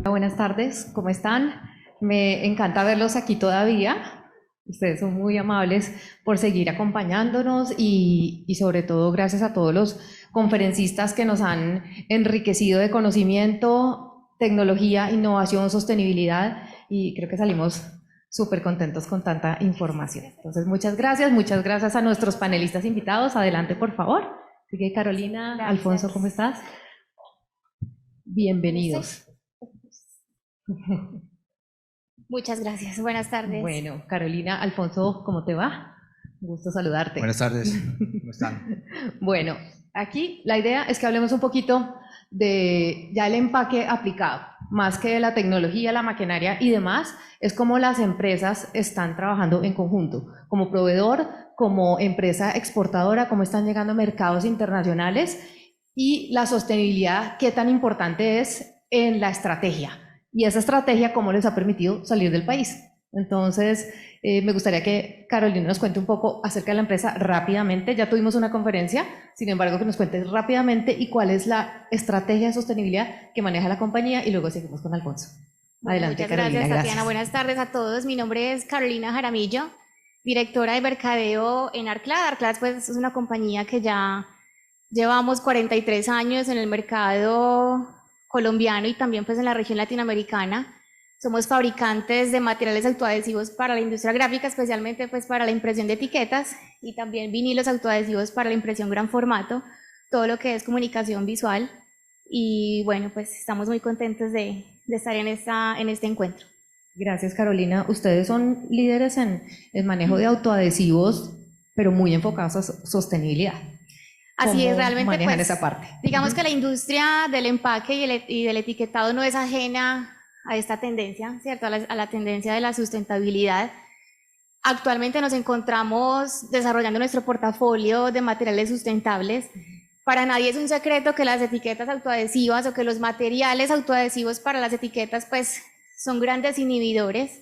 Buenas tardes, ¿cómo están? Me encanta verlos aquí todavía. Ustedes son muy amables por seguir acompañándonos y sobre todo gracias a todos los conferencistas que nos han enriquecido de conocimiento, tecnología, innovación, sostenibilidad y creo que salimos súper contentos con tanta información. Entonces, muchas gracias a nuestros panelistas invitados. Adelante, por favor. Sigue Carolina, Gracias. Alfonso, ¿cómo estás? Bienvenidos. Muchas gracias. Buenas tardes. Bueno, Carolina, Alfonso, ¿cómo te va? Un gusto saludarte. Buenas tardes, ¿cómo están? Bueno, aquí la idea es que hablemos un poquito de ya el empaque aplicado, más que de la tecnología, la maquinaria y demás, es cómo las empresas están trabajando en conjunto, como proveedor, como empresa exportadora, cómo están llegando a mercados internacionales y la sostenibilidad, qué tan importante es en la estrategia. Y esa estrategia, cómo les ha permitido salir del país. Entonces, me gustaría que Carolina nos cuente un poco acerca de la empresa rápidamente. Ya tuvimos una conferencia, sin embargo, que nos cuentes rápidamente y cuál es la estrategia de sostenibilidad que maneja la compañía y luego seguimos con Alfonso. Adelante, muchas Carolina. Gracias, Tatiana. Buenas tardes a todos. Mi nombre es Carolina Jaramillo, directora de mercadeo en Arclad. Arclad pues, es una compañía que ya llevamos 43 años en el mercado colombiano y también pues en la región latinoamericana. Somos fabricantes de materiales autoadhesivos para la industria gráfica, especialmente pues para la impresión de etiquetas y también vinilos autoadhesivos para la impresión gran formato, todo lo que es comunicación visual. Y bueno, pues estamos muy contentos de estar en este encuentro. Gracias, Carolina. Ustedes son líderes en el manejo de autoadhesivos, pero muy enfocados a sostenibilidad. Así es, realmente manejan pues, esa parte? Digamos que la industria del empaque y del etiquetado no es ajena a esta tendencia, ¿cierto? A la tendencia de la sustentabilidad. Actualmente nos encontramos desarrollando nuestro portafolio de materiales sustentables. Para nadie es un secreto que las etiquetas autoadhesivas o que los materiales autoadhesivos para las etiquetas pues son grandes inhibidores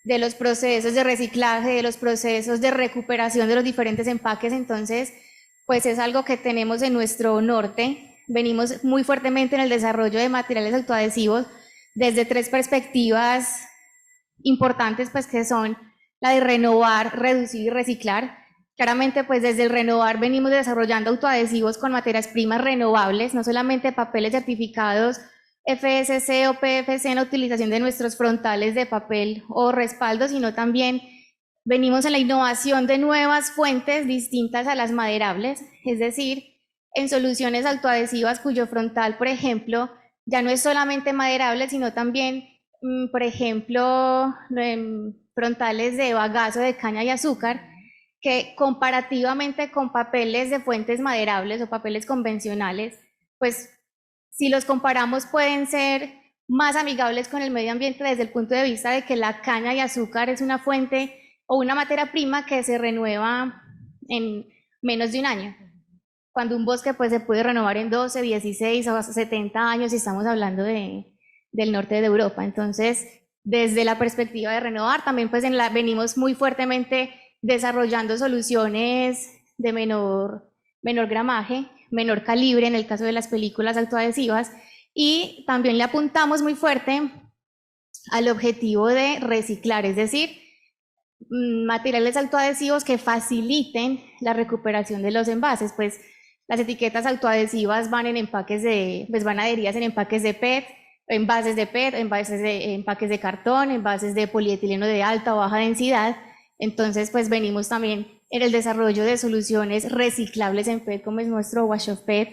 de los procesos de reciclaje, de los procesos de recuperación de los diferentes empaques. Entonces, pues es algo que tenemos en nuestro norte. Venimos muy fuertemente en el desarrollo de materiales autoadhesivos desde tres perspectivas importantes, pues que son la de renovar, reducir y reciclar. Claramente, pues desde el renovar venimos desarrollando autoadhesivos con materias primas renovables, no solamente papeles certificados FSC o PFC en la utilización de nuestros frontales de papel o respaldo, sino también venimos en la innovación de nuevas fuentes distintas a las maderables, es decir, en soluciones autoadhesivas cuyo frontal, por ejemplo, ya no es solamente maderable, sino también, por ejemplo, frontales de bagazo de caña y azúcar, que comparativamente con papeles de fuentes maderables o papeles convencionales, pues si los comparamos pueden ser más amigables con el medio ambiente desde el punto de vista de que la caña y azúcar es una fuente o una materia prima que se renueva en menos de un año. Cuando un bosque pues se puede renovar en 12, 16 o hasta 70 años si estamos hablando del norte de Europa. Entonces, desde la perspectiva de renovar, también pues venimos muy fuertemente desarrollando soluciones de menor gramaje, menor calibre en el caso de las películas autoadhesivas, y también le apuntamos muy fuerte al objetivo de reciclar, es decir, materiales autoadhesivos que faciliten la recuperación de los envases. Pues las etiquetas autoadhesivas van en empaques van adheridas en empaques de PET, envases de PET, empaques de cartón, envases de polietileno de alta o baja densidad. Entonces, pues venimos también en el desarrollo de soluciones reciclables en PET, como es nuestro Wash of PET,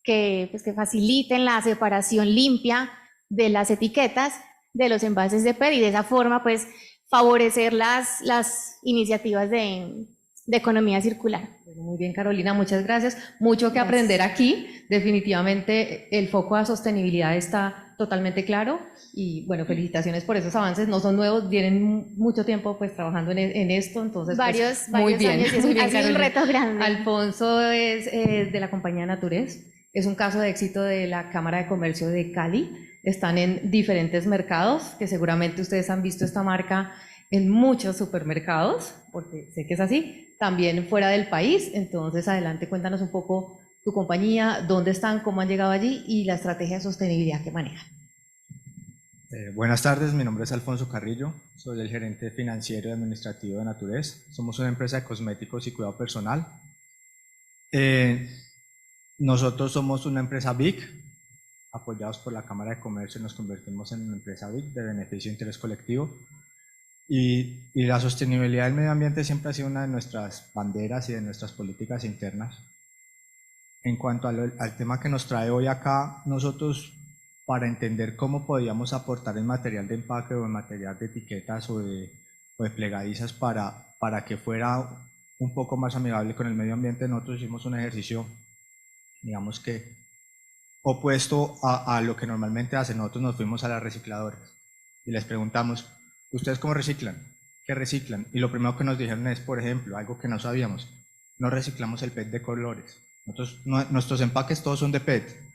que faciliten la separación limpia de las etiquetas de los envases de PET y de esa forma, pues, favorecer las iniciativas de economía circular. Muy bien, Carolina, muchas gracias. Mucho que aprender aquí. Definitivamente el foco a sostenibilidad está totalmente claro y bueno, felicitaciones por esos avances. No son nuevos, tienen mucho tiempo pues trabajando en esto, entonces varios muy bien, años, muy bien, ha sido un reto grande. Alfonso es de la compañía Naturez, es un caso de éxito de la Cámara de Comercio de Cali. Están en diferentes mercados, que seguramente ustedes han visto esta marca en muchos supermercados, porque sé que es así, también fuera del país. Entonces, adelante, cuéntanos un poco tu compañía, dónde están, cómo han llegado allí y la estrategia de sostenibilidad que manejan. Buenas tardes, mi nombre es Alfonso Carrillo, soy el gerente financiero y administrativo de Naturez. Somos una empresa de cosméticos y cuidado personal. Nosotros somos una empresa BIC, apoyados por la Cámara de Comercio, nos convertimos en una empresa BIC de beneficio e interés colectivo. Y la sostenibilidad del medio ambiente siempre ha sido una de nuestras banderas y de nuestras políticas internas. En cuanto al tema que nos trae hoy acá, nosotros, para entender cómo podíamos aportar en material de empaque o en material de etiquetas o de plegadizas para que fuera un poco más amigable con el medio ambiente, nosotros hicimos un ejercicio, digamos que opuesto a lo que normalmente hacen. Nosotros nos fuimos a las recicladoras y les preguntamos, ¿ustedes cómo reciclan? ¿Qué reciclan? Y lo primero que nos dijeron es, por ejemplo, algo que no sabíamos, no reciclamos el PET de colores. Nuestros empaques todos son de PET.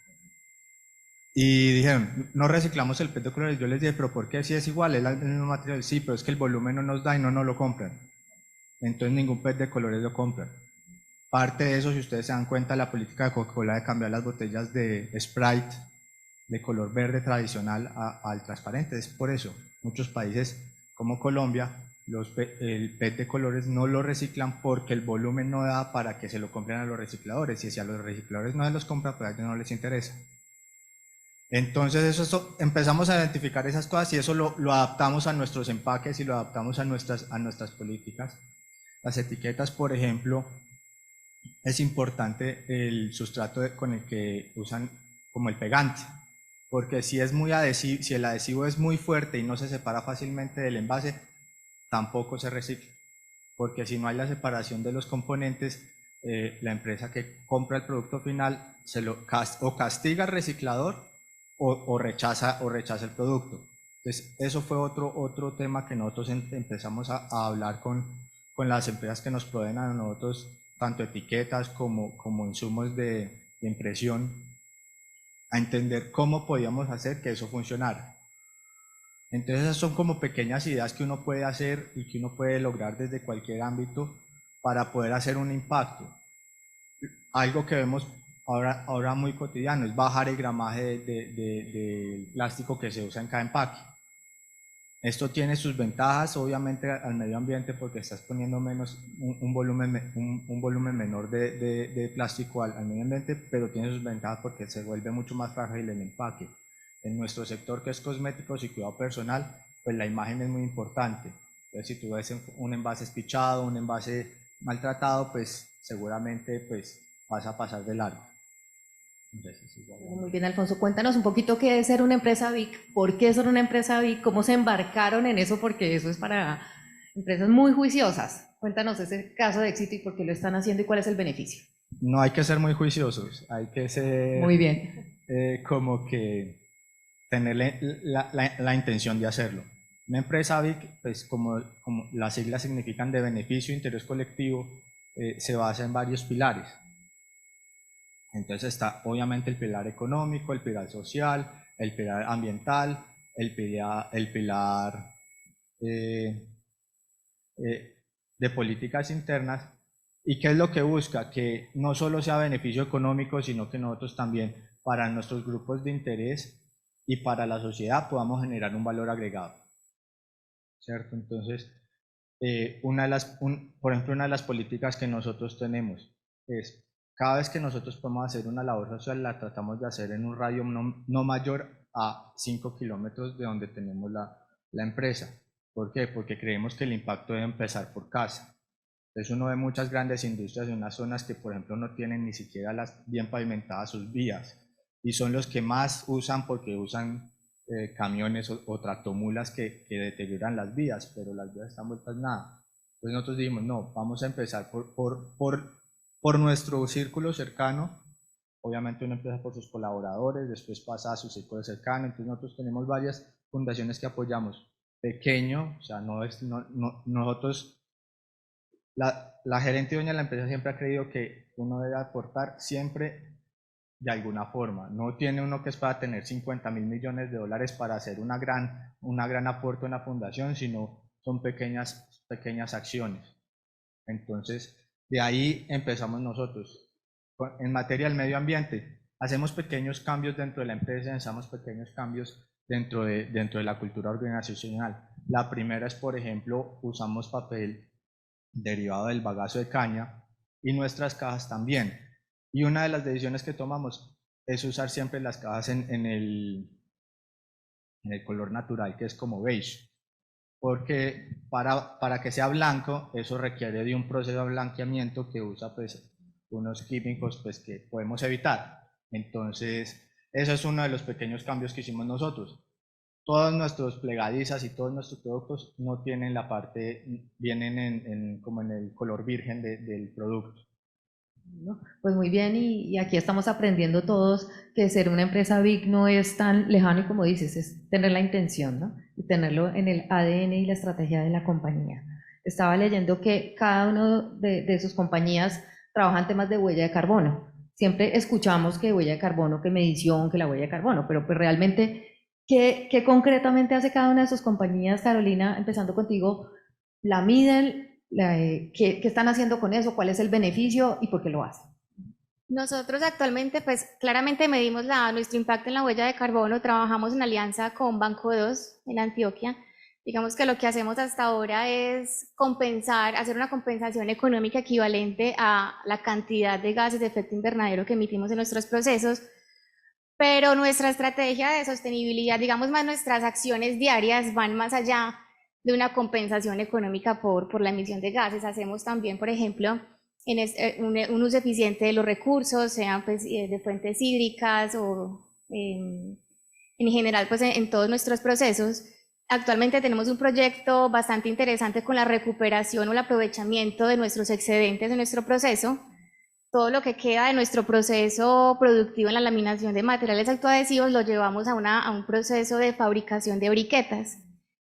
Y dijeron, no reciclamos el PET de colores. Yo les dije, ¿pero por qué? Si es igual, es el mismo material. Sí, pero es que el volumen no nos da y no nos lo compran. Entonces ningún PET de colores lo compran. Parte de eso, si ustedes se dan cuenta, la política de Coca-Cola de cambiar las botellas de Sprite de color verde tradicional al transparente. Es por eso, muchos países como Colombia, el PET de colores no lo reciclan porque el volumen no da para que se lo compren a los recicladores, y si a los recicladores no se los compran, pues a ellos no les interesa. Entonces empezamos a identificar esas cosas y eso lo adaptamos a nuestros empaques y lo adaptamos a nuestras políticas. Las etiquetas, por ejemplo, es importante el sustrato con el que usan como el pegante, porque si el adhesivo es muy fuerte y no se separa fácilmente del envase, tampoco se recicla, porque si no hay la separación de los componentes, la empresa que compra el producto final o castiga al reciclador o rechaza el producto. Entonces eso fue otro tema que nosotros empezamos a hablar con las empresas que nos proveen a nosotros tanto etiquetas como insumos de impresión, a entender cómo podíamos hacer que eso funcionara. Entonces esas son como pequeñas ideas que uno puede hacer y que uno puede lograr desde cualquier ámbito para poder hacer un impacto. Algo que vemos ahora muy cotidiano es bajar el gramaje de plástico que se usa en cada empaque. Esto tiene sus ventajas, obviamente, al medio ambiente porque estás poniendo un volumen menor de plástico al medio ambiente, pero tiene sus ventajas porque se vuelve mucho más frágil el empaque. En nuestro sector, que es cosméticos y cuidado personal, pues la imagen es muy importante. Entonces, si tú ves un envase espichado, un envase maltratado, pues seguramente pues, vas a pasar de largo. Muy bien, Alfonso, cuéntanos un poquito qué es ser una empresa BIC, por qué ser una empresa BIC, cómo se embarcaron en eso, porque eso es para empresas muy juiciosas. Cuéntanos ese caso de éxito y por qué lo están haciendo y cuál es el beneficio. No hay que ser muy juiciosos, hay que ser muy bien. Como que tener la intención de hacerlo. Una empresa BIC, pues como las siglas significan de beneficio e interés colectivo, se basa en varios pilares. Entonces está obviamente el pilar económico, el pilar social, el pilar ambiental, el pilar de políticas internas. ¿Y qué es lo que busca? Que no solo sea beneficio económico, sino que nosotros también, para nuestros grupos de interés y para la sociedad, podamos generar un valor agregado. ¿Cierto? Entonces, por ejemplo, una de las políticas que nosotros tenemos es, cada vez que nosotros podemos hacer una labor social, la tratamos de hacer en un radio no mayor a 5 kilómetros de donde tenemos la empresa. ¿Por qué? Porque creemos que el impacto debe empezar por casa. Entonces uno ve muchas grandes industrias en unas zonas que, por ejemplo, no tienen ni siquiera bien pavimentadas sus vías, y son los que más usan porque usan camiones o tractomulas que deterioran las vías, pero las vías están vueltas nada. Entonces nosotros dijimos, no, vamos a empezar por nuestro círculo cercano. Obviamente uno empieza por sus colaboradores, después pasa a su círculo cercano. Entonces nosotros tenemos varias fundaciones que apoyamos. Pequeño, o sea, nosotros, la gerente y dueña de la empresa siempre ha creído que uno debe aportar siempre de alguna forma. No tiene uno que es para tener 50.000 millones de dólares para hacer una gran aporte a una fundación, sino son pequeñas acciones. Entonces, de ahí empezamos nosotros. En materia del medio ambiente, hacemos pequeños cambios dentro de la empresa, hacemos pequeños cambios dentro de la cultura organizacional. La primera es, por ejemplo, usamos papel derivado del bagazo de caña y nuestras cajas también. Y una de las decisiones que tomamos es usar siempre las cajas en el color natural, que es como beige, porque para que sea blanco, eso requiere de un proceso de blanqueamiento que usa pues unos químicos pues que podemos evitar. Entonces, eso es uno de los pequeños cambios que hicimos nosotros. Todos nuestros plegadizas y todos nuestros productos no tienen la parte, vienen como en el color virgen del producto. ¿No? Pues muy bien, y aquí estamos aprendiendo todos que ser una empresa big no es tan lejano y como dices, es tener la intención, ¿no? Y tenerlo en el ADN y la estrategia de la compañía. Estaba leyendo que cada uno de sus compañías trabaja en temas de huella de carbono. Siempre escuchamos que huella de carbono, que medición, que la huella de carbono, pero pues realmente, ¿qué concretamente hace cada una de sus compañías, Carolina? Empezando contigo, ¿la miden? ¿Qué están haciendo con eso? ¿Cuál es el beneficio y por qué lo hacen? Nosotros actualmente, pues claramente medimos nuestro impacto en la huella de carbono, trabajamos en alianza con Banco 2 en Antioquia. Digamos que lo que hacemos hasta ahora es hacer una compensación económica equivalente a la cantidad de gases de efecto invernadero que emitimos en nuestros procesos, pero nuestra estrategia de sostenibilidad, digamos más nuestras acciones diarias van más allá de una compensación económica por la emisión de gases. Hacemos también, por ejemplo, un uso eficiente de los recursos, sean pues, de fuentes hídricas o en general pues, en todos nuestros procesos. Actualmente tenemos un proyecto bastante interesante con la recuperación o el aprovechamiento de nuestros excedentes de nuestro proceso. Todo lo que queda de nuestro proceso productivo en la laminación de materiales autoadhesivos lo llevamos a un proceso de fabricación de briquetas.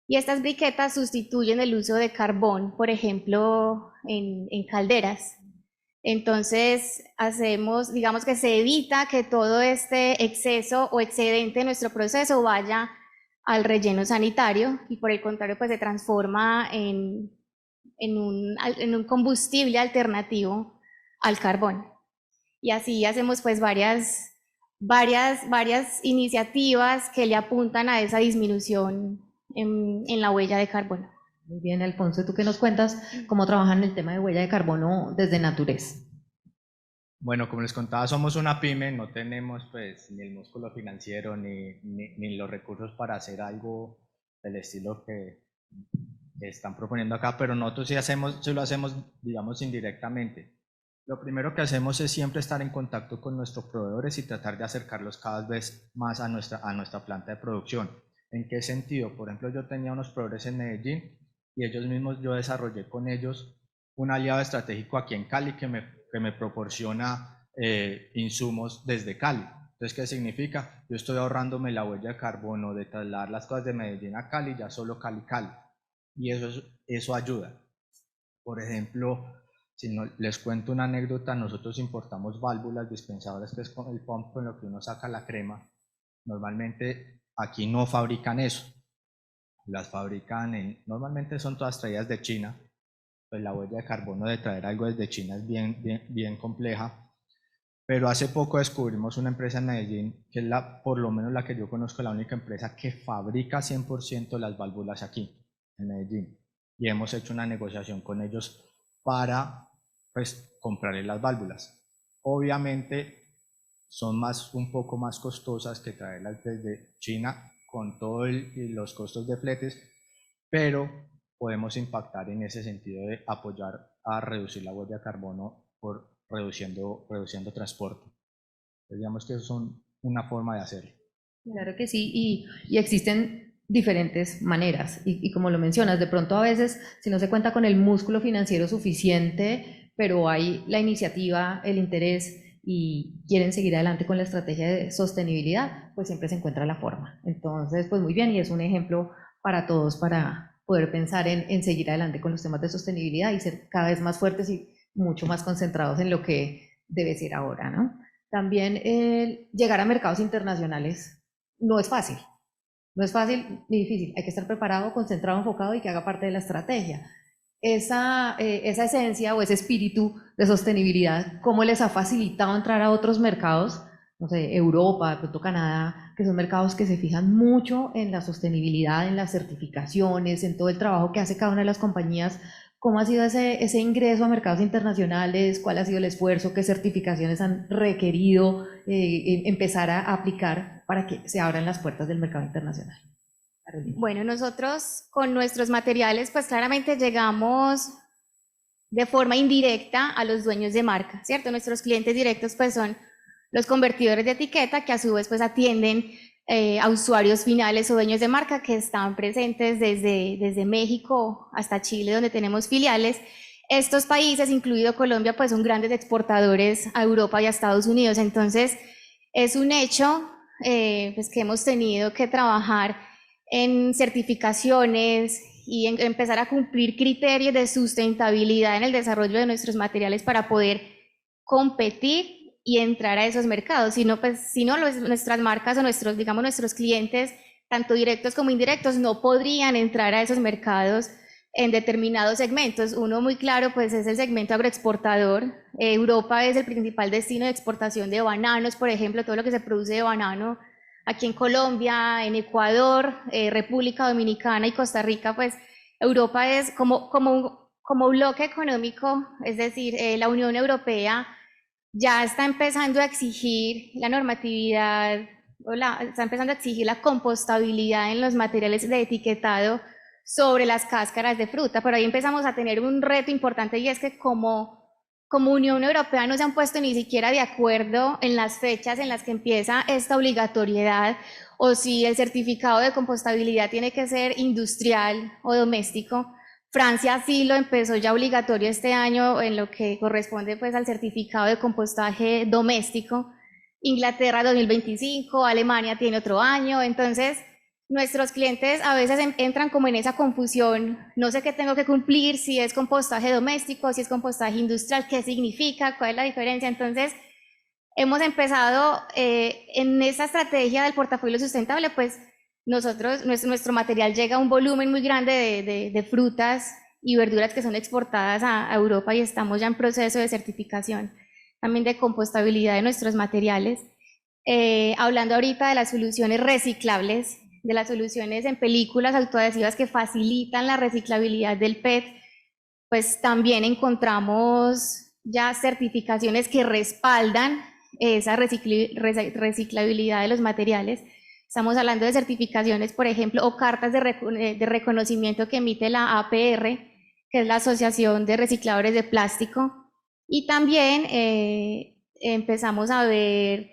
Y estas briquetas sustituyen el uso de carbón, por ejemplo, en calderas. Entonces, digamos que se evita que todo este exceso o excedente de nuestro proceso vaya al relleno sanitario y por el contrario, pues se transforma en un combustible alternativo al carbón. Y así hacemos pues varias iniciativas que le apuntan a esa disminución en la huella de carbono. Muy bien, Alfonso, ¿tú qué nos cuentas? ¿Cómo trabajan el tema de huella de carbono desde Naturez? Bueno, como les contaba, somos una pyme, no tenemos pues ni el músculo financiero ni los recursos para hacer algo del estilo que están proponiendo acá, pero nosotros sí lo hacemos, digamos, indirectamente. Lo primero que hacemos es siempre estar en contacto con nuestros proveedores y tratar de acercarlos cada vez más a nuestra planta de producción. ¿En qué sentido? Por ejemplo, yo tenía unos proveedores en Medellín y ellos mismos, yo desarrollé con ellos un aliado estratégico aquí en Cali que me proporciona insumos desde Cali. Entonces, ¿qué significa? Yo estoy ahorrándome la huella de carbono de trasladar las cosas de Medellín a Cali, ya solo Cali. Y eso ayuda. Por ejemplo, si no, les cuento una anécdota, nosotros importamos válvulas dispensadoras, que es con el pump con lo que uno saca la crema. Normalmente aquí no fabrican eso. Las fabrican normalmente son todas traídas de China. Pues la huella de carbono de traer algo desde China es bien compleja. Pero hace poco descubrimos una empresa en Medellín, que es por lo menos la que yo conozco, la única empresa que fabrica 100% las válvulas aquí, en Medellín. Y hemos hecho una negociación con ellos para pues, comprarles las válvulas. Obviamente son un poco más costosas que traerlas desde China con todos los costos de fletes, pero podemos impactar en ese sentido de apoyar a reducir la huella de carbono por reduciendo transporte. Entonces, digamos que son una forma de hacerlo. Claro que sí, y existen diferentes maneras, y como lo mencionas, de pronto a veces, si no se cuenta con el músculo financiero suficiente, pero hay la iniciativa, el interés, y quieren seguir adelante con la estrategia de sostenibilidad, pues siempre se encuentra la forma. Entonces, pues muy bien, y es un ejemplo para todos para poder pensar en seguir adelante con los temas de sostenibilidad y ser cada vez más fuertes y mucho más concentrados en lo que debe ser ahora, ¿no? También llegar a mercados internacionales no es fácil, no es fácil ni difícil, hay que estar preparado, concentrado, enfocado y que haga parte de la estrategia. Esa esencia o ese espíritu de sostenibilidad, ¿cómo les ha facilitado entrar a otros mercados no sé, Europa, de pronto Canadá, que son mercados que se fijan mucho en la sostenibilidad, en las certificaciones, en todo el trabajo que hace cada una de las compañías. ¿Cómo ha sido ese ingreso a mercados internacionales? ¿Cuál ha sido el esfuerzo? ¿Qué certificaciones han requerido empezar a aplicar para que se abran las puertas del mercado internacional? Carolina. Bueno, nosotros con nuestros materiales, pues claramente llegamos de forma indirecta a los dueños de marca, ¿cierto? Nuestros clientes directos pues son los convertidores de etiqueta, que a su vez pues atienden a usuarios finales o dueños de marca que están presentes desde México hasta Chile, donde tenemos filiales. Estos países, incluido Colombia, pues son grandes exportadores a Europa y a Estados Unidos. Entonces, es un hecho pues que hemos tenido que trabajar en certificaciones y en empezar a cumplir criterios de sustentabilidad en el desarrollo de nuestros materiales para poder competir y entrar a esos mercados. Si no, nuestras marcas o nuestros clientes, tanto directos como indirectos, no podrían entrar a esos mercados en determinados segmentos. Uno muy claro pues es el segmento agroexportador. Europa es el principal destino de exportación de bananos, por ejemplo, todo lo que se produce de banano aquí en Colombia, en Ecuador, República Dominicana y Costa Rica. Pues Europa es como bloque económico, es decir, la Unión Europea ya está empezando a exigir la normatividad, está empezando a exigir la compostabilidad en los materiales de etiquetado sobre las cáscaras de fruta, pero ahí empezamos a tener un reto importante, y es que como Unión Europea no se han puesto ni siquiera de acuerdo en las fechas en las que empieza esta obligatoriedad, o si el certificado de compostabilidad tiene que ser industrial o doméstico. Francia sí lo empezó ya obligatorio este año en lo que corresponde pues al certificado de compostaje doméstico. Inglaterra 2025, Alemania tiene otro año. Entonces nuestros clientes a veces entran como en esa confusión, no sé qué tengo que cumplir, si es compostaje doméstico, si es compostaje industrial, qué significa, cuál es la diferencia. Entonces hemos empezado en esa estrategia del portafolio sustentable, pues nuestro material llega a un volumen muy grande de frutas y verduras que son exportadas a Europa, y estamos ya en proceso de certificación también de compostabilidad de nuestros materiales. Hablando ahorita de las soluciones reciclables, de las soluciones en películas autoadhesivas que facilitan la reciclabilidad del PET, pues también encontramos ya certificaciones que respaldan esa reciclabilidad de los materiales. Estamos hablando de certificaciones, por ejemplo, o cartas de reconocimiento que emite la APR, que es la Asociación de Recicladores de Plástico. Y también empezamos a ver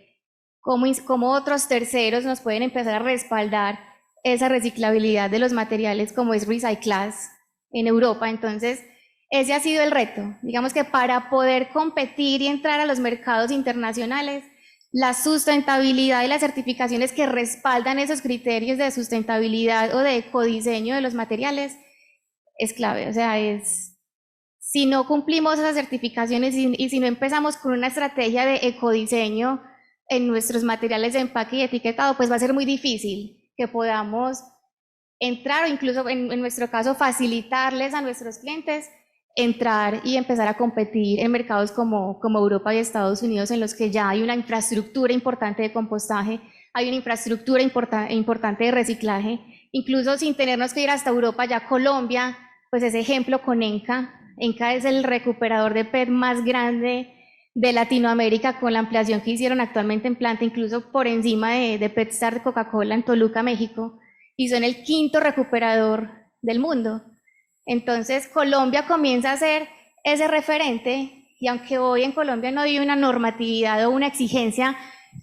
cómo otros terceros nos pueden empezar a respaldar esa reciclabilidad de los materiales, como es Recyclas en Europa. Entonces, ese ha sido el reto. Digamos que para poder competir y entrar a los mercados internacionales, la sustentabilidad y las certificaciones que respaldan esos criterios de sustentabilidad o de ecodiseño de los materiales es clave. O sea, si no cumplimos esas certificaciones y si no empezamos con una estrategia de ecodiseño en nuestros materiales de empaque y etiquetado, pues va a ser muy difícil que podamos entrar, o incluso en nuestro caso facilitarles a nuestros clientes entrar y empezar a competir en mercados como Europa y Estados Unidos, en los que ya hay una infraestructura importante de compostaje, hay una infraestructura importante de reciclaje, incluso sin tenernos que ir hasta Europa. Ya Colombia, pues es ejemplo con ENCA. ENCA es el recuperador de PET más grande de Latinoamérica, con la ampliación que hicieron actualmente en planta, incluso por encima de PetStar de Coca-Cola en Toluca, México, y son el quinto recuperador del mundo. Entonces Colombia comienza a ser ese referente, y aunque hoy en Colombia no hay una normatividad o una exigencia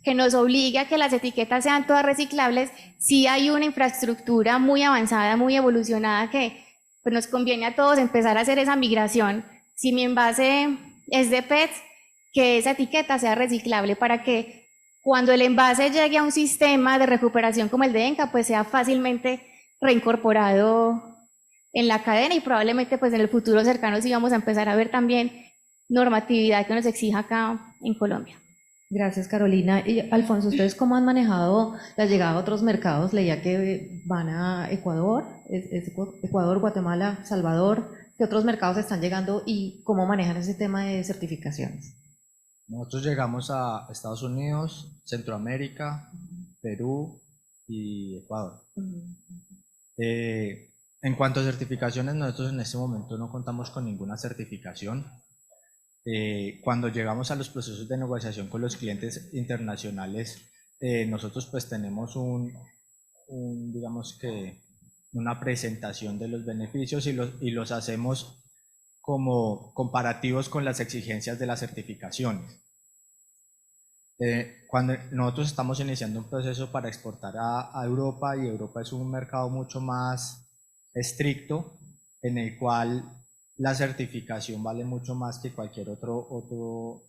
que nos obligue a que las etiquetas sean todas reciclables, sí hay una infraestructura muy avanzada, muy evolucionada, que pues nos conviene a todos empezar a hacer esa migración. Si mi envase es de PET, que esa etiqueta sea reciclable, para que cuando el envase llegue a un sistema de recuperación como el de ENCA, pues sea fácilmente reincorporado en la cadena, y probablemente pues en el futuro cercano sí vamos a empezar a ver también normatividad que nos exija acá en Colombia. Gracias, Carolina. Y Alfonso, ¿ustedes cómo han manejado la llegada a otros mercados? Leía que van a Ecuador, Ecuador, Guatemala, Salvador. ¿Qué otros mercados están llegando y cómo manejan ese tema de certificaciones? Nosotros llegamos a Estados Unidos, Centroamérica, Perú y Ecuador. En cuanto a certificaciones, nosotros en este momento no contamos con ninguna certificación. Cuando llegamos a los procesos de negociación con los clientes internacionales, nosotros pues tenemos digamos que una presentación de los beneficios y los hacemos como comparativos con las exigencias de las certificaciones. Cuando nosotros estamos iniciando un proceso para exportar a Europa, y Europa es un mercado mucho más estricto, en el cual la certificación vale mucho más que cualquier otro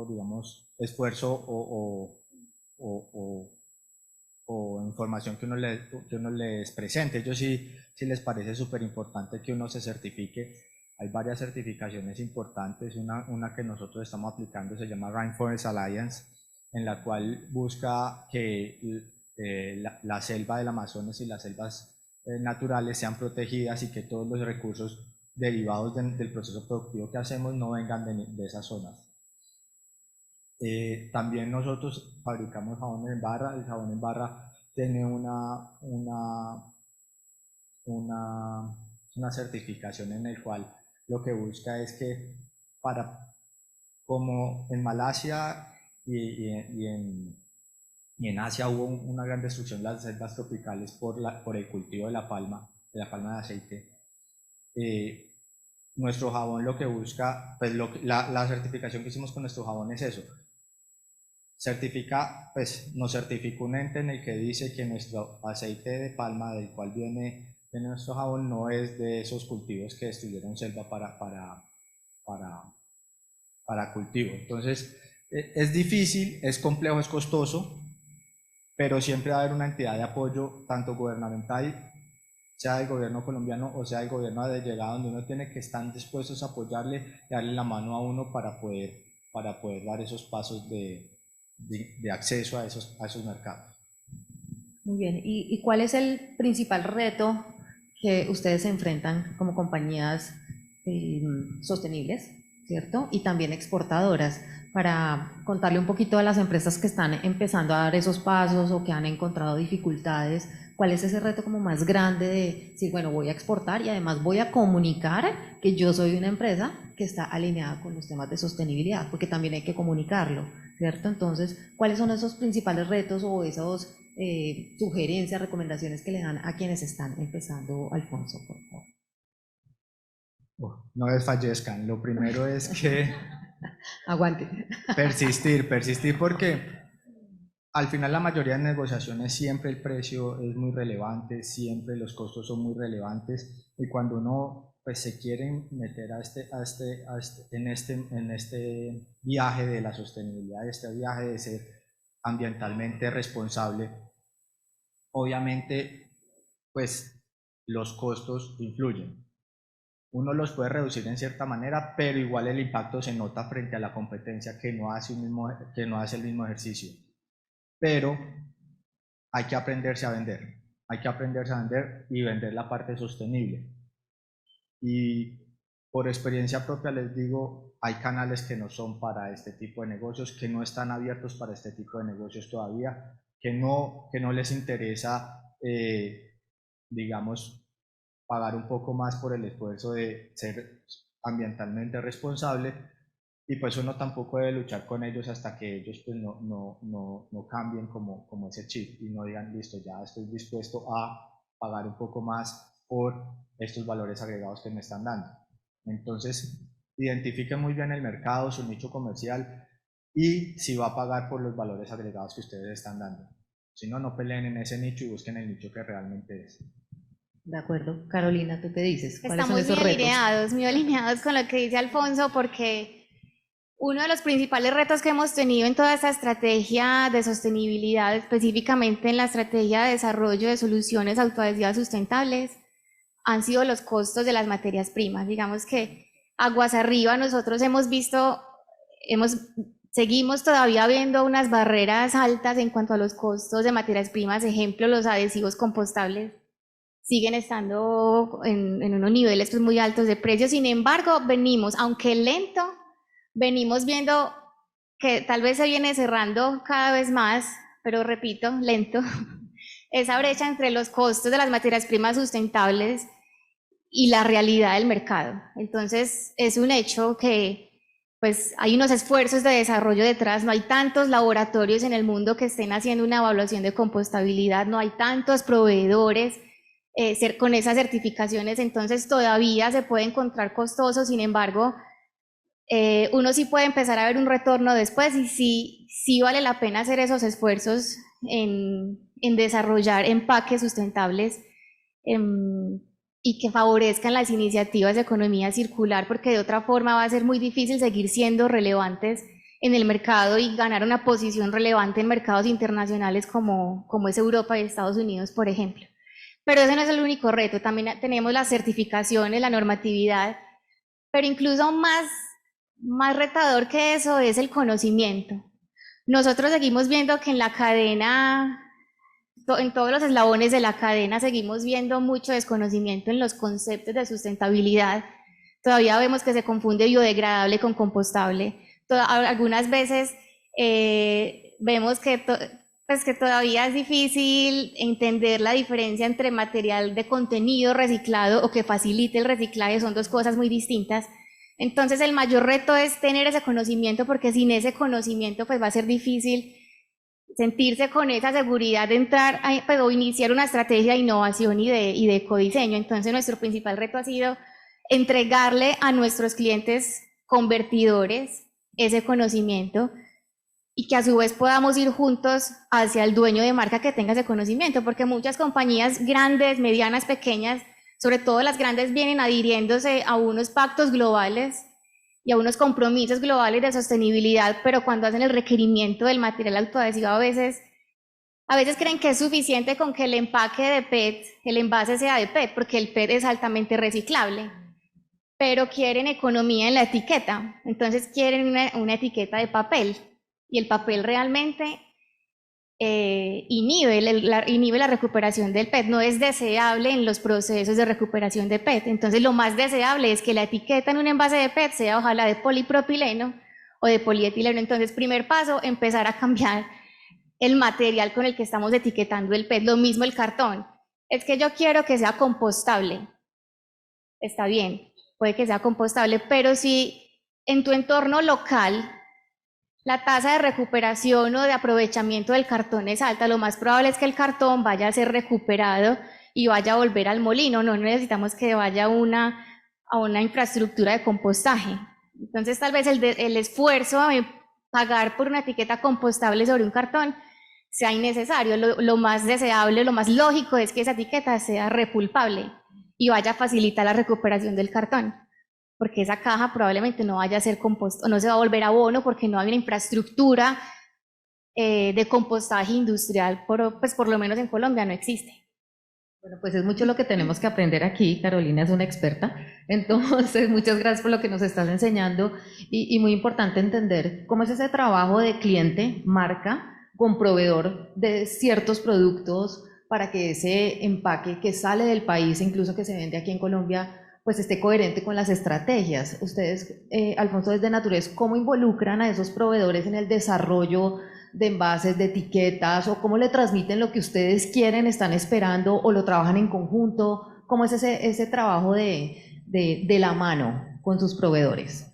digamos, esfuerzo o información que uno les presente. Ellos sí les parece súper importante que uno se certifique. Hay varias certificaciones importantes, una que nosotros estamos aplicando se llama Rainforest Alliance, en la cual busca que la selva del Amazonas y las selvas naturales sean protegidas y que todos los recursos derivados del proceso productivo que hacemos no vengan de esas zonas. También nosotros fabricamos jabón en barra. El jabón en barra tiene una certificación en el cual lo que busca es que como en Malasia y en Asia hubo una gran destrucción de las selvas tropicales por el cultivo de la palma de aceite, nuestro jabón lo que busca, pues la certificación que hicimos con nuestro jabón es eso. Nos certifica un ente en el que dice que nuestro aceite de palma del cual viene nuestro jabón no es de esos cultivos que destruyeron selva para cultivo. Entonces es difícil, es complejo, es costoso, pero siempre va a haber una entidad de apoyo tanto gubernamental, sea del gobierno colombiano o sea del gobierno de llegada, donde uno tiene que estar dispuestos a apoyarle y darle la mano a uno para poder dar esos pasos de acceso a esos mercados. Muy bien, ¿y cuál es el principal reto que ustedes se enfrentan como compañías sostenibles, ¿cierto? Y también exportadoras, para contarle un poquito a las empresas que están empezando a dar esos pasos o que han encontrado dificultades? ¿Cuál es ese reto como más grande de decir, bueno, voy a exportar y además voy a comunicar que yo soy una empresa que está alineada con los temas de sostenibilidad? Porque también hay que comunicarlo, ¿cierto? Entonces, ¿cuáles son esos principales retos o esos sugerencias, recomendaciones que le dan a quienes están empezando, Alfonso, por favor? No desfallezcan. Lo primero es que Aguante. persistir, porque al final la mayoría de negociaciones siempre el precio es muy relevante, siempre los costos son muy relevantes, y cuando uno pues se quiere meter en este viaje de la sostenibilidad, este viaje de ser ambientalmente responsable, obviamente pues los costos influyen. Uno los puede reducir en cierta manera, pero igual el impacto se nota frente a la competencia que no hace el mismo ejercicio. Pero hay que aprenderse a vender, y vender la parte sostenible. Y por experiencia propia les digo, hay canales que no son para este tipo de negocios, que no están abiertos para este tipo de negocios todavía, que no les interesa, digamos, pagar un poco más por el esfuerzo de ser ambientalmente responsable, y pues uno tampoco debe luchar con ellos hasta que ellos pues no cambien como ese chip y no digan, listo, ya estoy dispuesto a pagar un poco más por estos valores agregados que me están dando. Entonces, identifiquen muy bien el mercado, su nicho comercial, y si va a pagar por los valores agregados que ustedes están dando. Si no, no peleen en ese nicho y busquen el nicho que realmente es. De acuerdo. Carolina, ¿tú qué dices? ¿Cuáles son Estamos esos retos? muy alineados con lo que dice Alfonso, porque uno de los principales retos que hemos tenido en toda esta estrategia de sostenibilidad, específicamente en la estrategia de desarrollo de soluciones autoadhesivas sustentables, han sido los costos de las materias primas. Digamos que aguas arriba nosotros seguimos todavía viendo unas barreras altas en cuanto a los costos de materias primas. Ejemplo, los adhesivos compostables siguen estando en unos niveles pues muy altos de precios. Sin embargo, venimos, aunque lento, venimos viendo que tal vez se viene cerrando cada vez más, pero repito, lento, esa brecha entre los costos de las materias primas sustentables y la realidad del mercado. Entonces, es un hecho que pues hay unos esfuerzos de desarrollo detrás, no hay tantos laboratorios en el mundo que estén haciendo una evaluación de compostabilidad, no hay tantos proveedores con esas certificaciones, entonces todavía se puede encontrar costoso, sin embargo, uno sí puede empezar a ver un retorno después y sí vale la pena hacer esos esfuerzos en desarrollar empaques sustentables y que favorezcan las iniciativas de economía circular, porque de otra forma va a ser muy difícil seguir siendo relevantes en el mercado y ganar una posición relevante en mercados internacionales como es Europa y Estados Unidos, por ejemplo. Pero ese no es el único reto, también tenemos las certificaciones, la normatividad, pero incluso más retador que eso es el conocimiento. Nosotros seguimos viendo que en la cadena, en todos los eslabones de la cadena, seguimos viendo mucho desconocimiento en los conceptos de sustentabilidad. Todavía vemos que se confunde biodegradable con compostable. Algunas veces vemos que todavía es difícil entender la diferencia entre material de contenido reciclado o que facilite el reciclaje, son dos cosas muy distintas. Entonces el mayor reto es tener ese conocimiento, porque sin ese conocimiento pues va a ser difícil sentirse con esa seguridad de entrar o iniciar una estrategia de innovación y de ecodiseño. Entonces nuestro principal reto ha sido entregarle a nuestros clientes convertidores ese conocimiento y que a su vez podamos ir juntos hacia el dueño de marca que tenga ese conocimiento, porque muchas compañías grandes, medianas, pequeñas, sobre todo las grandes, vienen adhiriéndose a unos pactos globales y a unos compromisos globales de sostenibilidad, pero cuando hacen el requerimiento del material autoadhesivo a veces creen que es suficiente con que el empaque de PET, el envase sea de PET, porque el PET es altamente reciclable, pero quieren economía en la etiqueta, entonces quieren una etiqueta de papel, y el papel realmente inhibe la recuperación del PET, no es deseable en los procesos de recuperación de PET. Entonces lo más deseable es que la etiqueta en un envase de PET sea ojalá de polipropileno o de polietileno. Entonces, primer paso, empezar a cambiar el material con el que estamos etiquetando el PET. Lo mismo el cartón, es que yo quiero que sea compostable, está bien, puede que sea compostable, pero si en tu entorno local la tasa de recuperación o de aprovechamiento del cartón es alta, lo más probable es que el cartón vaya a ser recuperado y vaya a volver al molino, no necesitamos que vaya a una infraestructura de compostaje. Entonces tal vez el esfuerzo de pagar por una etiqueta compostable sobre un cartón sea innecesario, lo más deseable, lo más lógico es que esa etiqueta sea repulpable y vaya a facilitar la recuperación del cartón, porque esa caja probablemente no vaya a ser compost, o no se va a volver abono porque no hay una infraestructura de compostaje industrial, pues por lo menos en Colombia no existe. Bueno, pues es mucho lo que tenemos que aprender aquí. Carolina es una experta. Entonces, muchas gracias por lo que nos estás enseñando y muy importante entender cómo es ese trabajo de cliente, marca, con proveedor de ciertos productos para que ese empaque que sale del país, incluso que se vende aquí en Colombia, pues esté coherente con las estrategias. Ustedes, Alfonso, desde Naturez, ¿cómo involucran a esos proveedores en el desarrollo de envases, de etiquetas, o cómo le transmiten lo que ustedes quieren, están esperando, o lo trabajan en conjunto? ¿Cómo es ese trabajo de la mano con sus proveedores?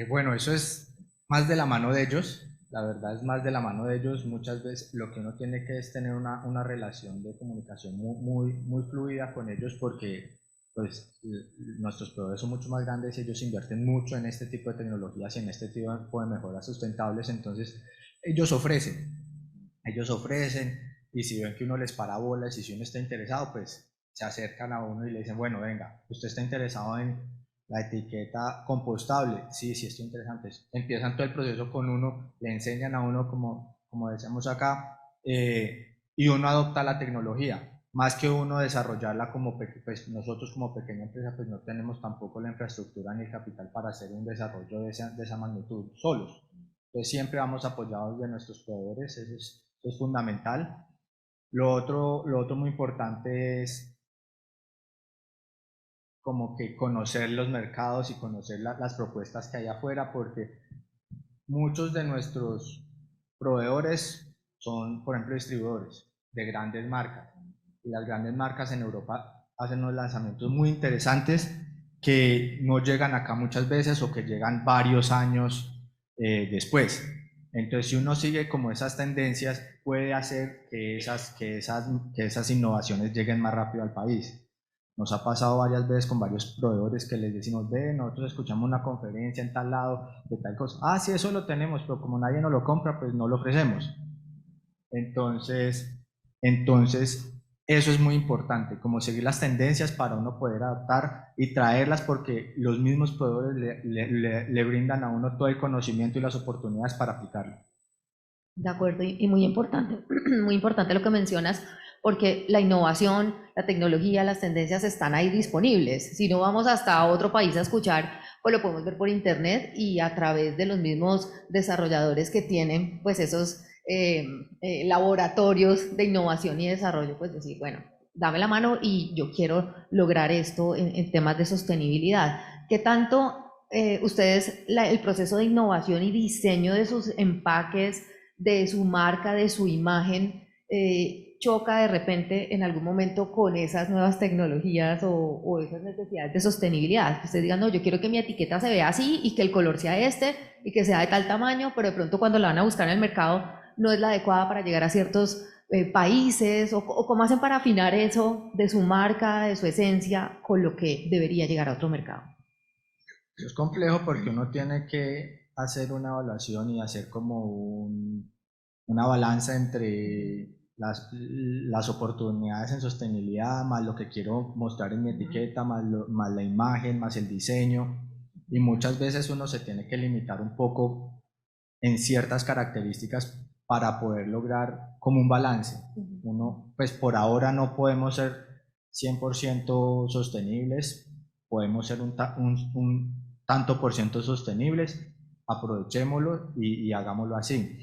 Bueno, eso es más de la mano de ellos, la verdad es más de la mano de ellos. Muchas veces lo que uno tiene que es tener una relación de comunicación muy fluida con ellos, porque pues nuestros proveedores son mucho más grandes y ellos invierten mucho en este tipo de tecnologías y en este tipo de mejoras sustentables. Entonces ellos ofrecen, y si ven que uno les para bolas y si uno está interesado, pues se acercan a uno y le dicen, bueno, venga, usted está interesado en la etiqueta compostable, sí, sí, estoy interesante. Empiezan todo el proceso con uno, le enseñan a uno, como decíamos acá, y uno adopta la tecnología. Más que uno desarrollarla pues nosotros como pequeña empresa, pues no tenemos tampoco la infraestructura ni el capital para hacer un desarrollo de esa magnitud solos. Entonces siempre vamos apoyados de nuestros proveedores, eso es fundamental. Lo otro muy importante es como que conocer los mercados y conocer las propuestas que hay afuera, porque muchos de nuestros proveedores son, por ejemplo, distribuidores de grandes marcas. Y las grandes marcas en Europa hacen unos lanzamientos muy interesantes que no llegan acá muchas veces o que llegan varios años después. Entonces, si uno sigue como esas tendencias, puede hacer que esas innovaciones lleguen más rápido al país. Nos ha pasado varias veces con varios proveedores que les decimos, ve, nosotros escuchamos una conferencia en tal lado de tal cosa. Ah, sí, eso lo tenemos, pero como nadie nos lo compra, pues no lo ofrecemos. Entonces eso es muy importante, como seguir las tendencias para uno poder adaptar y traerlas, porque los mismos proveedores le brindan a uno todo el conocimiento y las oportunidades para aplicarlo. De acuerdo, y muy importante, muy importante lo que mencionas, porque la innovación, la tecnología, las tendencias están ahí disponibles. Si no vamos hasta otro país a escuchar, pues lo podemos ver por internet y a través de los mismos desarrolladores que tienen pues esos laboratorios de innovación y desarrollo, pues decir, bueno, dame la mano y yo quiero lograr esto en temas de sostenibilidad. ¿Qué tanto ustedes, el proceso de innovación y diseño de sus empaques, de su marca, de su imagen, choca de repente en algún momento con esas nuevas tecnologías o esas necesidades de sostenibilidad? Que ustedes digan, no, yo quiero que mi etiqueta se vea así y que el color sea este y que sea de tal tamaño, pero de pronto cuando la van a buscar en el mercado no es la adecuada para llegar a ciertos países, o cómo hacen para afinar eso de su marca, de su esencia, con lo que debería llegar a otro mercado. Es complejo porque uno tiene que hacer una evaluación y hacer como una balanza entre las oportunidades en sostenibilidad, más lo que quiero mostrar en mi etiqueta, más la imagen, más el diseño, y muchas veces uno se tiene que limitar un poco en ciertas características para poder lograr como un balance. Uno, pues por ahora no podemos ser 100% sostenibles, podemos ser un tanto por ciento sostenibles, aprovechémoslo y hagámoslo así.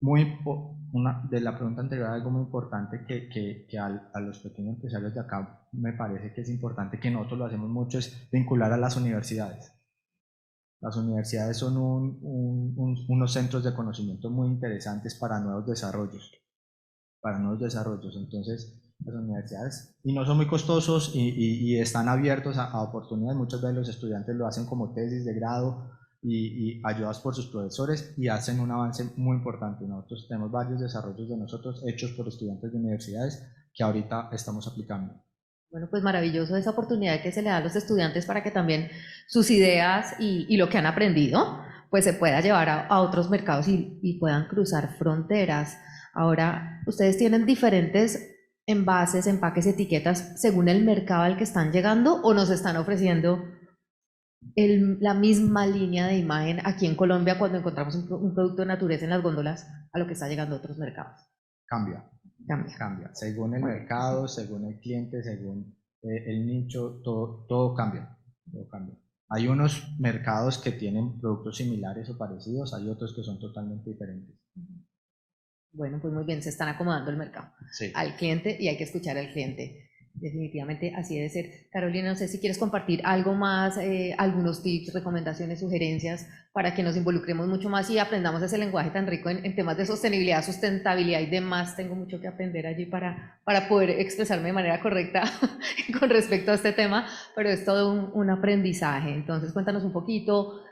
De la pregunta anterior, algo muy importante que a los pequeños empresarios de acá me parece que es importante, que nosotros lo hacemos mucho, es vincular a las universidades. Las universidades son unos centros de conocimiento muy interesantes para nuevos desarrollos. Entonces, las universidades, y no son muy costosos y están abiertos a oportunidades. Muchas veces los estudiantes lo hacen como tesis de grado y ayudados por sus profesores, y hacen un avance muy importante. Nosotros tenemos varios desarrollos de nosotros hechos por estudiantes de universidades que ahorita estamos aplicando. Bueno, pues maravilloso esa oportunidad que se le da a los estudiantes para que también sus ideas y lo que han aprendido pues se pueda llevar a otros mercados y puedan cruzar fronteras. Ahora, ustedes tienen diferentes envases, empaques, etiquetas según el mercado al que están llegando, o nos están ofreciendo la misma línea de imagen aquí en Colombia cuando encontramos un producto de naturaleza en las góndolas a lo que está llegando a otros mercados. Cambia. Según el mercado, según el cliente, según el nicho, todo cambia. Hay unos mercados que tienen productos similares o parecidos, hay otros que son totalmente diferentes. Bueno, pues muy bien, se están acomodando el mercado al cliente, y hay que escuchar al cliente. Definitivamente así debe ser. Carolina, no sé si quieres compartir algo más, algunos tips, recomendaciones, sugerencias, para que nos involucremos mucho más y aprendamos ese lenguaje tan rico en temas de sostenibilidad, sustentabilidad y demás. Tengo mucho que aprender allí para poder expresarme de manera correcta con respecto a este tema, pero es todo un aprendizaje. Entonces, cuéntanos un poquito,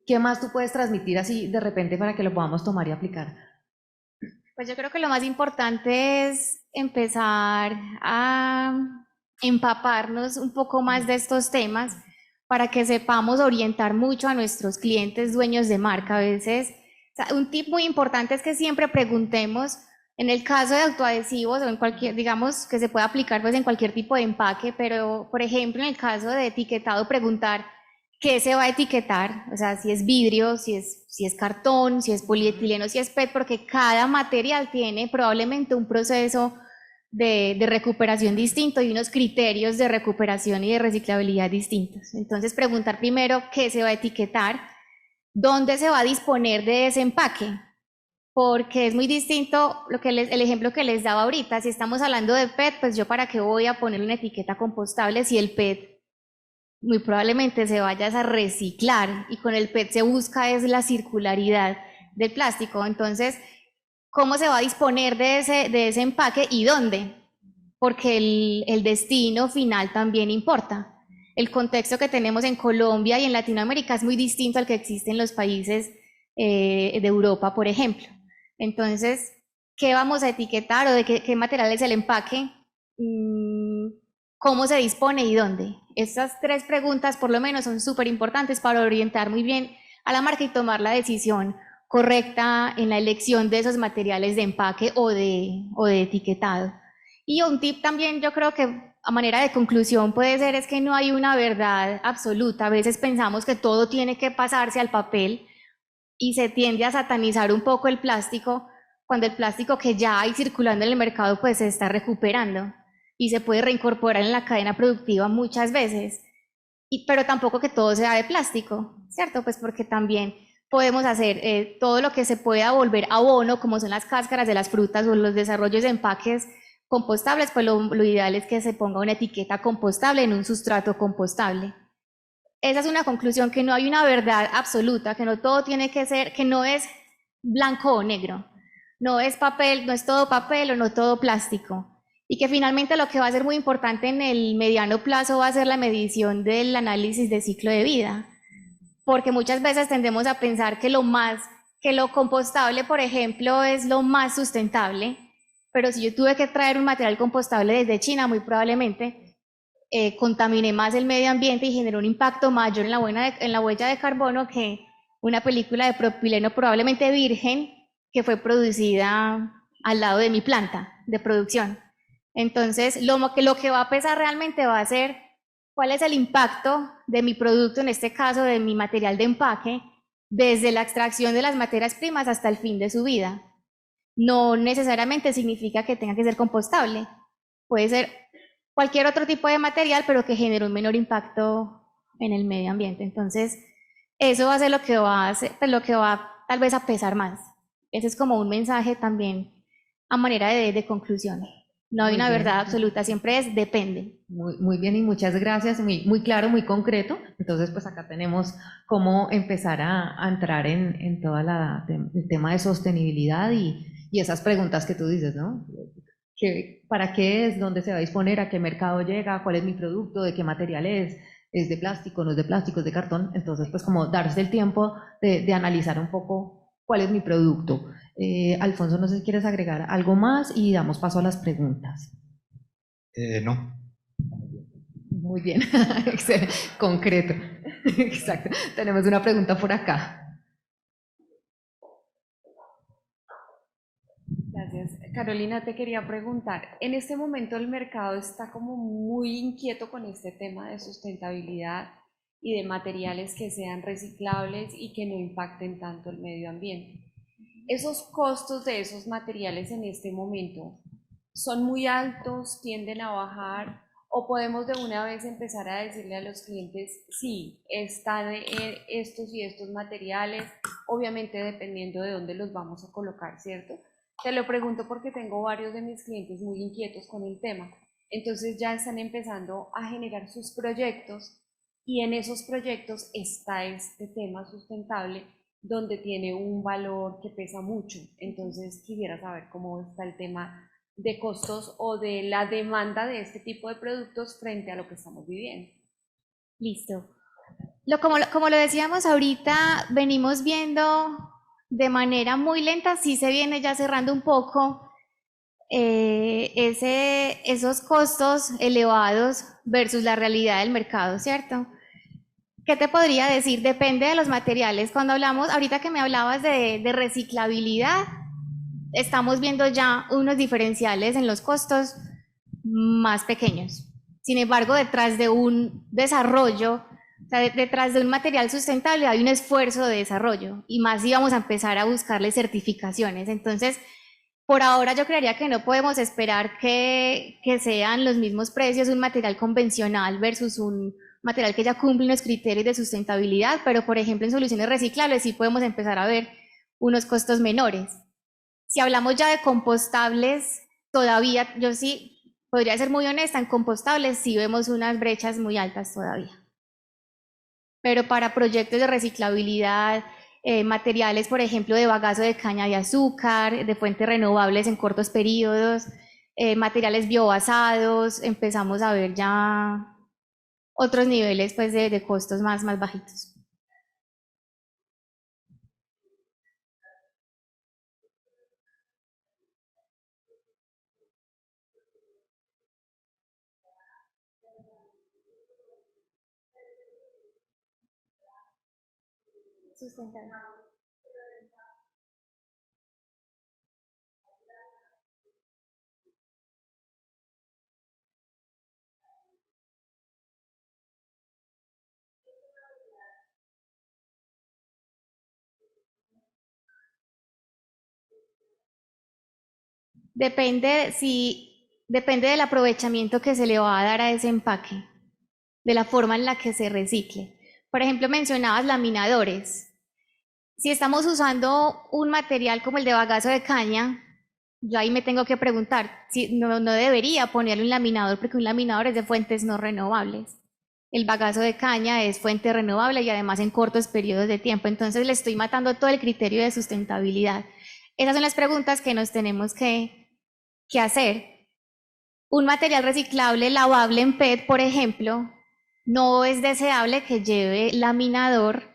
¿qué más tú puedes transmitir así de repente para que lo podamos tomar y aplicar? Pues yo creo que lo más importante es empezar a empaparnos un poco más de estos temas para que sepamos orientar mucho a nuestros clientes dueños de marca. A veces, o sea, un tip muy importante es que siempre preguntemos, en el caso de autoadhesivos o en cualquier, digamos que se puede aplicar pues en cualquier tipo de empaque, pero por ejemplo en el caso de etiquetado, preguntar qué se va a etiquetar, o sea, si es vidrio, si es cartón, si es polietileno, si es PET, porque cada material tiene probablemente un proceso de recuperación distinto y unos criterios de recuperación y de reciclabilidad distintos. Entonces, preguntar primero qué se va a etiquetar, dónde se va a disponer de ese empaque, porque es muy distinto el ejemplo que les daba ahorita. Si estamos hablando de PET, pues yo para qué voy a poner una etiqueta compostable si el PET muy probablemente se vaya a reciclar y con el PET se busca es la circularidad del plástico. Entonces, ¿cómo se va a disponer de ese empaque y dónde? Porque el destino final también importa. El contexto que tenemos en Colombia y en Latinoamérica es muy distinto al que existe en los países de Europa, por ejemplo. Entonces, ¿qué vamos a etiquetar o de qué material es el empaque? ¿Cómo se dispone y dónde? Estas tres preguntas por lo menos son súper importantes para orientar muy bien a la marca y tomar la decisión correcta en la elección de esos materiales de empaque o de etiquetado. Y un tip también, yo creo que a manera de conclusión puede ser es que no hay una verdad absoluta. A veces pensamos que todo tiene que pasarse al papel y se tiende a satanizar un poco el plástico cuando el plástico que ya hay circulando en el mercado pues se está recuperando y se puede reincorporar en la cadena productiva muchas veces. Pero tampoco que todo sea de plástico, ¿cierto? Pues porque también podemos hacer todo lo que se pueda volver abono, como son las cáscaras de las frutas o los desarrollos de empaques compostables, pues lo ideal es que se ponga una etiqueta compostable en un sustrato compostable. Esa es una conclusión, que no hay una verdad absoluta, que no todo tiene que ser, que no es blanco o negro, no es papel, no es todo papel o no todo plástico. Y que finalmente lo que va a ser muy importante en el mediano plazo va a ser la medición del análisis de ciclo de vida, porque muchas veces tendemos a pensar que lo compostable, por ejemplo, es lo más sustentable, pero si yo tuve que traer un material compostable desde China, muy probablemente contaminé más el medio ambiente y generó un impacto mayor en la huella de carbono que una película de propileno probablemente virgen que fue producida al lado de mi planta de producción. Entonces, lo que va a pesar realmente va a ser cuál es el impacto de mi producto, en este caso de mi material de empaque, desde la extracción de las materias primas hasta el fin de su vida. No necesariamente significa que tenga que ser compostable. Puede ser cualquier otro tipo de material, pero que genere un menor impacto en el medio ambiente. Entonces, eso va a ser lo que va a hacer, pues lo que va tal vez a pesar más. Ese es como un mensaje también a manera de conclusión. No hay Muy una bien. verdad absoluta, siempre es depende. Muy bien y muchas gracias, muy claro, muy concreto. Entonces, pues acá tenemos cómo empezar a entrar en todo el tema de sostenibilidad y esas preguntas que tú dices, ¿no? ¿Para qué es? ¿Dónde se va a disponer? ¿A qué mercado llega? ¿Cuál es mi producto? ¿De qué material es? ¿Es de plástico? ¿No es de plástico? ¿Es de cartón? Entonces, pues como darse el tiempo de analizar un poco cuál es mi producto. Alfonso, no sé si quieres agregar algo más y damos paso a las preguntas. No. Muy bien, concreto. Exacto. Tenemos una pregunta por acá. Gracias. Carolina, te quería preguntar, en este momento el mercado está como muy inquieto con este tema de sustentabilidad y de materiales que sean reciclables y que no impacten tanto el medio ambiente. ¿Esos costos de esos materiales en este momento son muy altos, tienden a bajar o podemos de una vez empezar a decirle a los clientes, sí, están estos y estos materiales, obviamente dependiendo de dónde los vamos a colocar, ¿cierto? Te lo pregunto porque tengo varios de mis clientes muy inquietos con el tema. Entonces ya están empezando a generar sus proyectos y en esos proyectos está este tema sustentable donde tiene un valor que pesa mucho. Entonces quisiera saber cómo está el tema de costos o de la demanda de este tipo de productos frente a lo que estamos viviendo. Listo. Como lo decíamos ahorita, venimos viendo de manera muy lenta, sí se viene ya cerrando un poco esos costos elevados versus la realidad del mercado, ¿cierto? ¿Qué te podría decir? Depende de los materiales. Cuando hablamos, ahorita que me hablabas de reciclabilidad, estamos viendo ya unos diferenciales en los costos más pequeños. Sin embargo, detrás de un desarrollo, o sea, detrás de un material sustentable hay un esfuerzo de desarrollo y más si vamos a empezar a buscarle certificaciones. Entonces, por ahora yo creería que no podemos esperar que sean los mismos precios un material convencional versus un material que ya cumple unos criterios de sustentabilidad, pero por ejemplo en soluciones reciclables sí podemos empezar a ver unos costos menores. Si hablamos ya de compostables, todavía, yo sí podría ser muy honesta, en compostables sí vemos unas brechas muy altas todavía. pero para proyectos de reciclabilidad, materiales, por ejemplo, de bagazo de caña de azúcar, de fuentes renovables en cortos periodos, materiales biobasados, empezamos a ver ya otros niveles pues, de costos más bajitos. Sustentable. Depende del aprovechamiento que se le va a dar a ese empaque, de la forma en la que se recicle. Por ejemplo, mencionabas laminadores. Si estamos usando un material como el de bagazo de caña, yo ahí me tengo que preguntar si no debería ponerle un laminador, porque un laminador es de fuentes no renovables. El bagazo de caña es fuente renovable y además en cortos periodos de tiempo. Entonces le estoy matando todo el criterio de sustentabilidad. Esas son las preguntas que nos tenemos que hacer. Un material reciclable lavable en PET, por ejemplo, no es deseable que lleve laminador,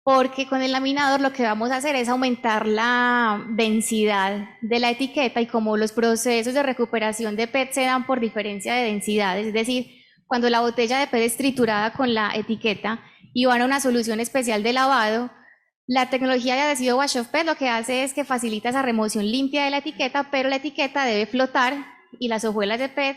porque con el laminador lo que vamos a hacer es aumentar la densidad de la etiqueta, y como los procesos de recuperación de PET se dan por diferencia de densidades, es decir, cuando la botella de PET es triturada con la etiqueta y van a una solución especial de lavado, la tecnología de adhesivo Wash Off PET lo que hace es que facilita esa remoción limpia de la etiqueta, pero la etiqueta debe flotar y las hojuelas de PET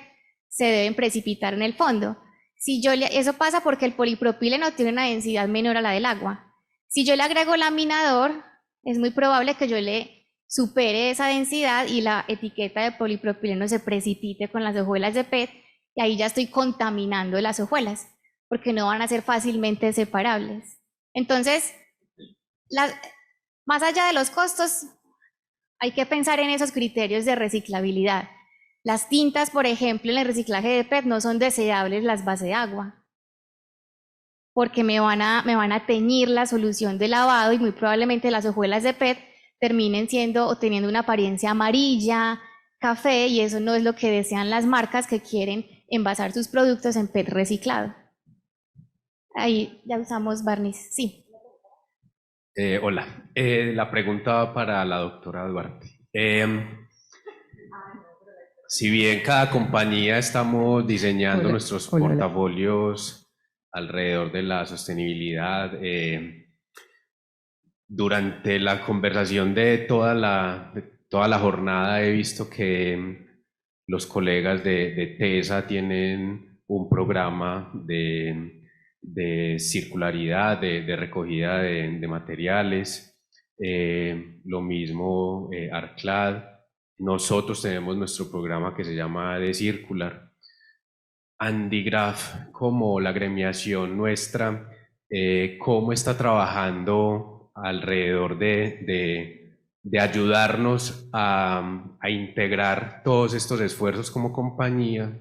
se deben precipitar en el fondo. Eso pasa porque el polipropileno tiene una densidad menor a la del agua. Si yo le agrego laminador, es muy probable que yo le supere esa densidad y la etiqueta de polipropileno se precipite con las hojuelas de PET, y ahí ya estoy contaminando las hojuelas, porque no van a ser fácilmente separables. Entonces, más allá de los costos, hay que pensar en esos criterios de reciclabilidad. Las tintas, por ejemplo, en el reciclaje de PET no son deseables las base de agua, porque me van a teñir la solución de lavado y muy probablemente las hojuelas de PET terminen siendo o teniendo una apariencia amarilla, café, y eso no es lo que desean las marcas que quieren envasar sus productos en PET reciclado. Ahí ya usamos barniz, sí. Hola, la pregunta va para la doctora Duarte. Si bien cada compañía estamos diseñando nuestros portafolios alrededor de la sostenibilidad, durante la conversación de toda la jornada he visto que los colegas de TESA tienen un programa de circularidad, de recogida de materiales, lo mismo ARCLAD. Nosotros tenemos nuestro programa que se llama de Circular. Andigraph, como la agremiación nuestra, ¿cómo está trabajando alrededor de ayudarnos a integrar todos estos esfuerzos como compañía?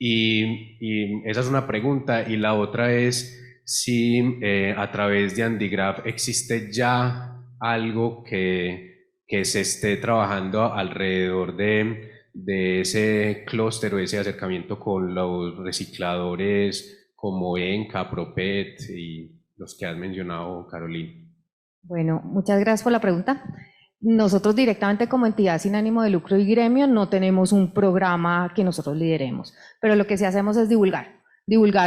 Y esa es una pregunta. Y la otra es si a través de Andigraph existe ya algo que se esté trabajando alrededor de ese clúster o ese acercamiento con los recicladores como ENCA, ProPET y los que has mencionado, Carolina. Bueno, muchas gracias por la pregunta. Nosotros directamente como entidad sin ánimo de lucro y gremio no tenemos un programa que nosotros lideremos, pero lo que sí hacemos es divulgar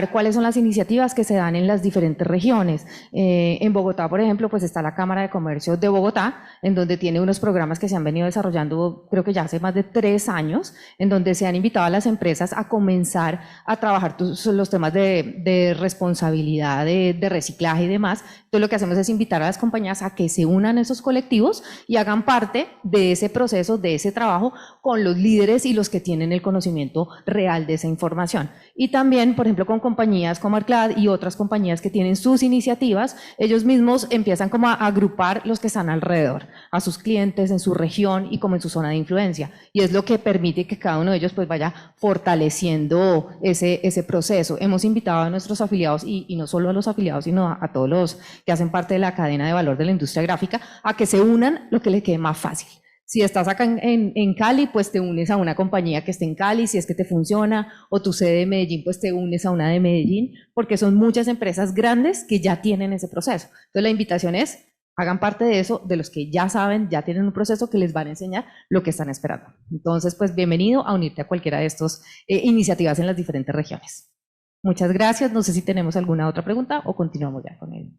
cuáles son las iniciativas que se dan en las diferentes regiones. En Bogotá, por ejemplo, pues está la Cámara de Comercio de Bogotá, en donde tiene unos programas que se han venido desarrollando, creo que ya hace más de 3 años, en donde se han invitado a las empresas a comenzar a trabajar los temas de responsabilidad, de reciclaje y demás. Entonces lo que hacemos es invitar a las compañías a que se unan a esos colectivos y hagan parte de ese proceso, de ese trabajo, con los líderes y los que tienen el conocimiento real de esa información. Y también, por ejemplo, con compañías como Arclad y otras compañías que tienen sus iniciativas, ellos mismos empiezan como a agrupar los que están alrededor, a sus clientes en su región y como en su zona de influencia. Y es lo que permite que cada uno de ellos pues vaya fortaleciendo ese proceso. Hemos invitado a nuestros afiliados, y no solo a los afiliados, sino a todos los que hacen parte de la cadena de valor de la industria gráfica, a que se unan lo que les quede más fácil. Si estás acá en Cali, pues te unes a una compañía que esté en Cali, si es que te funciona, o tu sede de Medellín, pues te unes a una de Medellín, porque son muchas empresas grandes que ya tienen ese proceso. Entonces la invitación es, hagan parte de eso, de los que ya saben, ya tienen un proceso que les van a enseñar lo que están esperando. Entonces, pues bienvenido a unirte a cualquiera de estas iniciativas en las diferentes regiones. Muchas gracias. No sé si tenemos alguna otra pregunta o continuamos ya con él.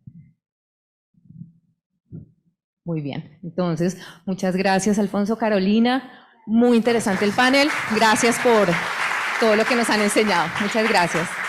Muy bien, entonces muchas gracias Alfonso, Carolina, muy interesante el panel, gracias por todo lo que nos han enseñado, muchas gracias.